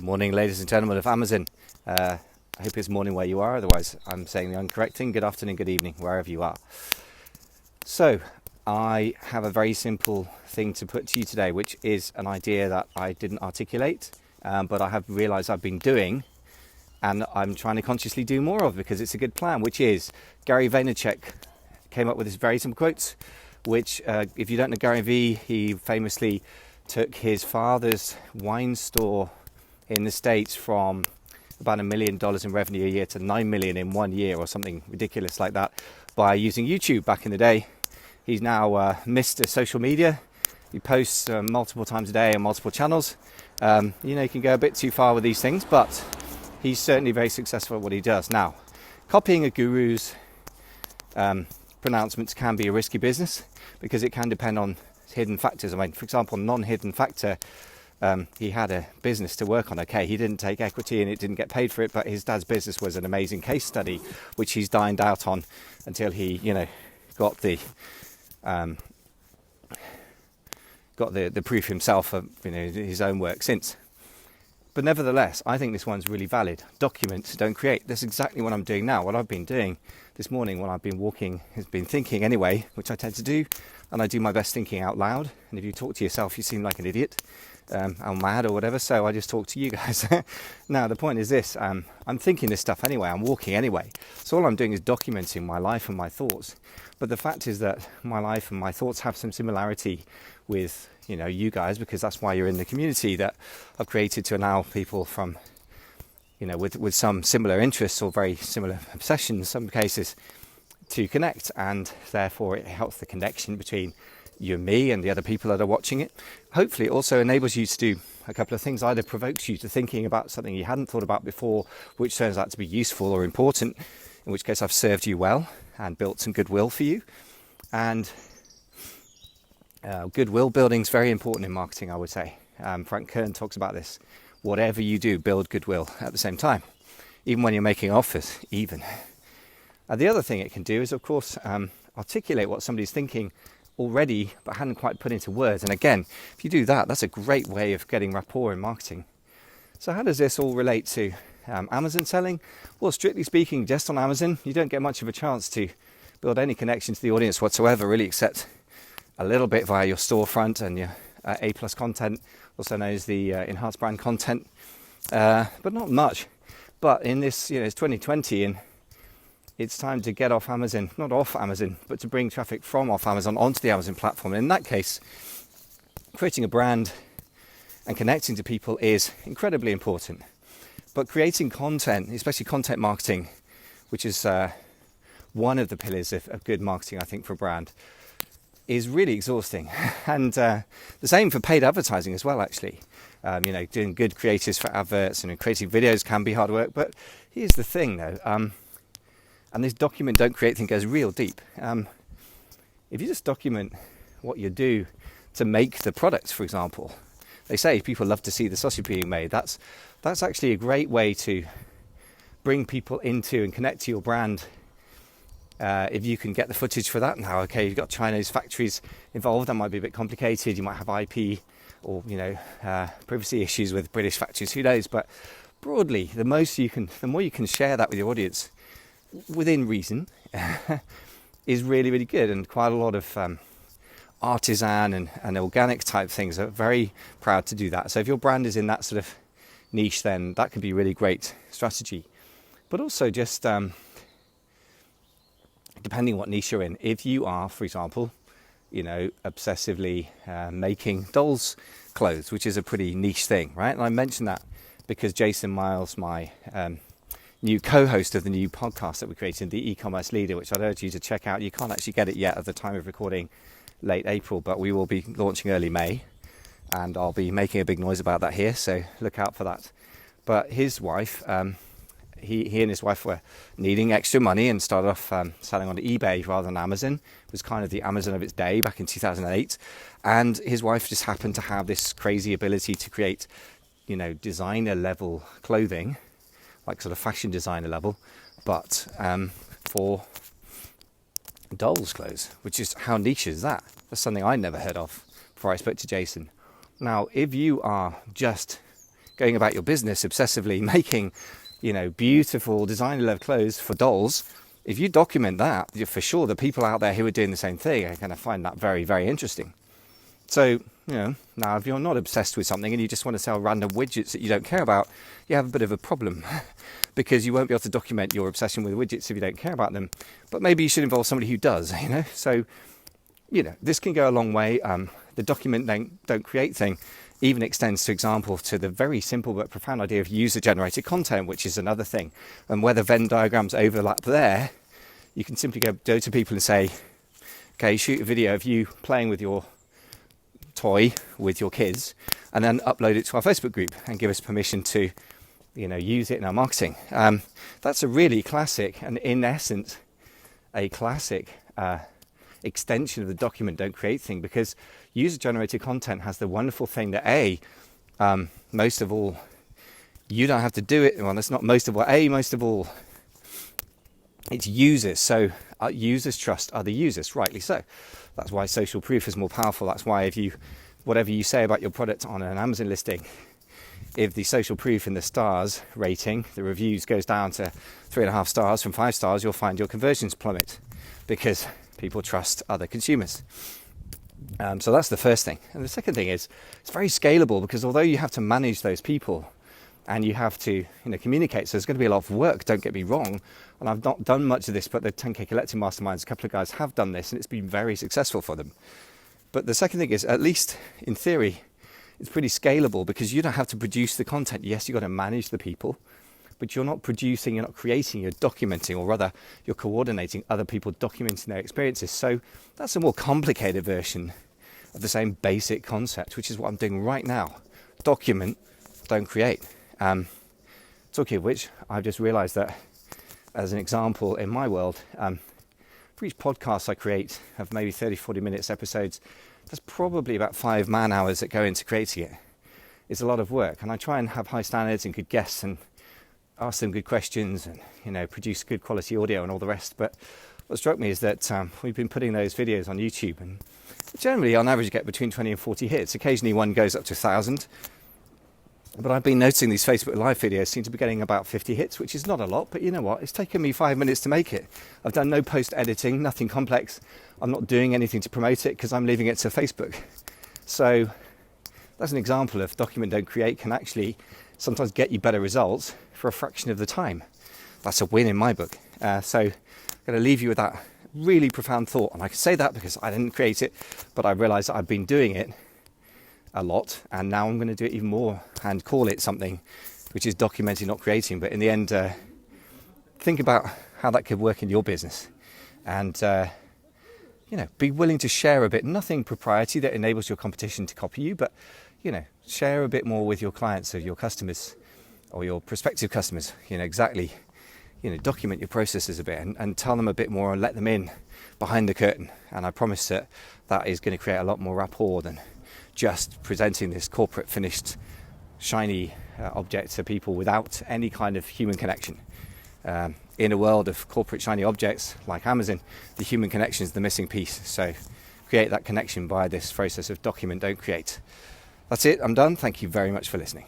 Morning, ladies and gentlemen of Amazon. I hope it's morning where you are, otherwise I'm saying the incorrect thing. Good afternoon, good evening, wherever you are. So, I have a very simple thing to put to you today, which is an idea that I didn't articulate, but I have realised I've been doing, and I'm trying to consciously do more of because it's a good plan, which is Gary Vaynerchuk came up with this very simple quote, which, if you don't know Gary V, he famously took his father's wine store in the States from about $1 million in revenue a year to $9 million in 1 year or something ridiculous like that by using YouTube back in the day. He's now Mr. Social Media. He posts multiple times a day on multiple channels. You can go a bit too far with these things, but he's certainly very successful at what he does. Now, copying a guru's pronouncements can be a risky business because it can depend on hidden factors. I mean, for example, non-hidden factor, he had a business to work on. Okay, he didn't take equity and it didn't get paid for it, but his dad's business was an amazing case study, which he's dined out on until he, got the proof himself of his own work since. But nevertheless, I think this one's really valid. Document, don't create. That's exactly what I'm doing now. What I've been doing this morning when I've been walking has been thinking anyway, which I tend to do, and I do my best thinking out loud. And if you talk to yourself, you seem like an idiot. I'm mad or whatever, so I just talk to you guys. Now, the point is this, I'm thinking this stuff anyway, I'm walking anyway. So all I'm doing is documenting my life and my thoughts. But the fact is that my life and my thoughts have some similarity with, you guys, because that's why you're in the community that I've created to allow people from, with some similar interests or very similar obsessions in some cases to connect. And therefore it helps the connection between you and me and the other people that are watching it. Hopefully it also enables you to do a couple of things. Either provokes you to thinking about something you hadn't thought about before, which turns out to be useful or important, in which case I've served you well and built some goodwill for you. And goodwill building is very important in marketing, I would say. Frank Kern talks about this. Whatever you do, build goodwill at the same time, even when you're making offers, even. The other thing it can do is, of course, articulate what somebody's thinking already but hadn't quite put into words. And again, if you do that, that's a great way of getting rapport in marketing. So how does this all relate to Amazon selling? Well, strictly speaking, just on Amazon, you don't get much of a chance to build any connection to the audience whatsoever, really, except a little bit via your storefront and your A+ content, also known as the enhanced brand content, but not much. But in this, it's 2020 and it's time to get off Amazon, not off Amazon, but to bring traffic from off Amazon onto the Amazon platform. And in that case, creating a brand and connecting to people is incredibly important. But creating content, especially content marketing, which is one of the pillars of good marketing, I think, for a brand, is really exhausting. And the same for paid advertising as well, actually. Doing good creatives for adverts and creating videos can be hard work. But here's the thing, though. And this document, don't create thing goes real deep. If you just document what you do to make the products, for example, they say people love to see the sausage being made. That's actually a great way to bring people into and connect to your brand. If you can get the footage for that now, okay, you've got Chinese factories involved, that might be a bit complicated. You might have IP or privacy issues with British factories, who knows? But broadly, the more you can share that with your audience, within reason, is really, really good. And quite a lot of artisan and organic type things are very proud to do that. So if your brand is in that sort of niche, then that could be a really great strategy. But also just depending what niche you're in, if you are, for example, obsessively making dolls' clothes, which is a pretty niche thing, right? And I mention that because Jason Miles, my new co-host of the new podcast that we created, the e-commerce leader, which I'd urge you to check out. You can't actually get it yet at the time of recording, late April, but we will be launching early May, and I'll be making a big noise about that here, so look out for that. But his wife, he and his wife were needing extra money and started off selling on eBay rather than Amazon. It was kind of the Amazon of its day back in 2008, and his wife just happened to have this crazy ability to create, designer level clothing, like sort of fashion designer level, but for dolls' clothes, which is, how niche is that? That's something I never heard of before I spoke to Jason. Now, if you are just going about your business obsessively making, beautiful designer-led clothes for dolls, if you document that, for sure the people out there who are doing the same thing are going to find that very, very interesting. So, now if you're not obsessed with something and you just want to sell random widgets that you don't care about, you have a bit of a problem because you won't be able to document your obsession with widgets if you don't care about them. But maybe you should involve somebody who does, So, this can go a long way. The document don't create thing even extends, for example, to the very simple but profound idea of user-generated content, which is another thing. And where the Venn diagrams overlap there, you can simply go to people and say, okay, shoot a video of you playing with your toy with your kids and then upload it to our Facebook group and give us permission to, use it in our marketing. That's a really classic and, in essence, a classic extension of the document don't create thing, because user-generated content has the wonderful thing that most of all, you don't have to do it. Well, that's not most of all. Most of all, it's users. So users trust other users, rightly so. That's why social proof is more powerful. That's why whatever you say about your product on an Amazon listing, if the social proof and the stars rating, the reviews goes down to 3.5 stars from 5 stars, you'll find your conversions plummet because people trust other consumers. So that's the first thing. And the second thing is it's very scalable, because although you have to manage those people and you have to communicate, so there's going to be a lot of work, don't get me wrong. And I've not done much of this, but the 10K Collective Masterminds, a couple of guys have done this and it's been very successful for them. But the second thing is, at least in theory, it's pretty scalable, because you don't have to produce the content. Yes, you've got to manage the people, but you're not producing, you're not creating, you're documenting, or rather you're coordinating other people documenting their experiences. So that's a more complicated version of the same basic concept, which is what I'm doing right now. Document, don't create. Talking of which, I've just realized that, as an example in my world, for each podcast I create of maybe 30-40 minutes episodes, there's probably about 5 man hours that go into creating it. It's a lot of work, and I try and have high standards and good guests and ask them good questions and produce good quality audio and all the rest. But what struck me is that we've been putting those videos on YouTube, and generally on average get between 20 and 40 hits. Occasionally one goes up to 1,000. But I've been noticing these Facebook Live videos seem to be getting about 50 hits, which is not a lot, but you know what? It's taken me 5 minutes to make it. I've done no post-editing, nothing complex. I'm not doing anything to promote it because I'm leaving it to Facebook. So that's an example of document, don't create can actually sometimes get you better results for a fraction of the time. That's a win in my book. So I'm going to leave you with that really profound thought. And I can say that because I didn't create it, but I realised that I've been doing it a lot, and now I'm going to do it even more and call it something which is documenting, not creating. But in the end, think about how that could work in your business, and be willing to share a bit. Nothing proprietary that enables your competition to copy you, but share a bit more with your clients or your customers or your prospective customers. Document your processes a bit and tell them a bit more and let them in behind the curtain. And I promise that is going to create a lot more rapport than just presenting this corporate finished shiny object to people without any kind of human connection. In a world of corporate shiny objects like Amazon, the human connection is the missing piece. So create that connection by this process of document, don't create. That's it, I'm done. Thank you very much for listening.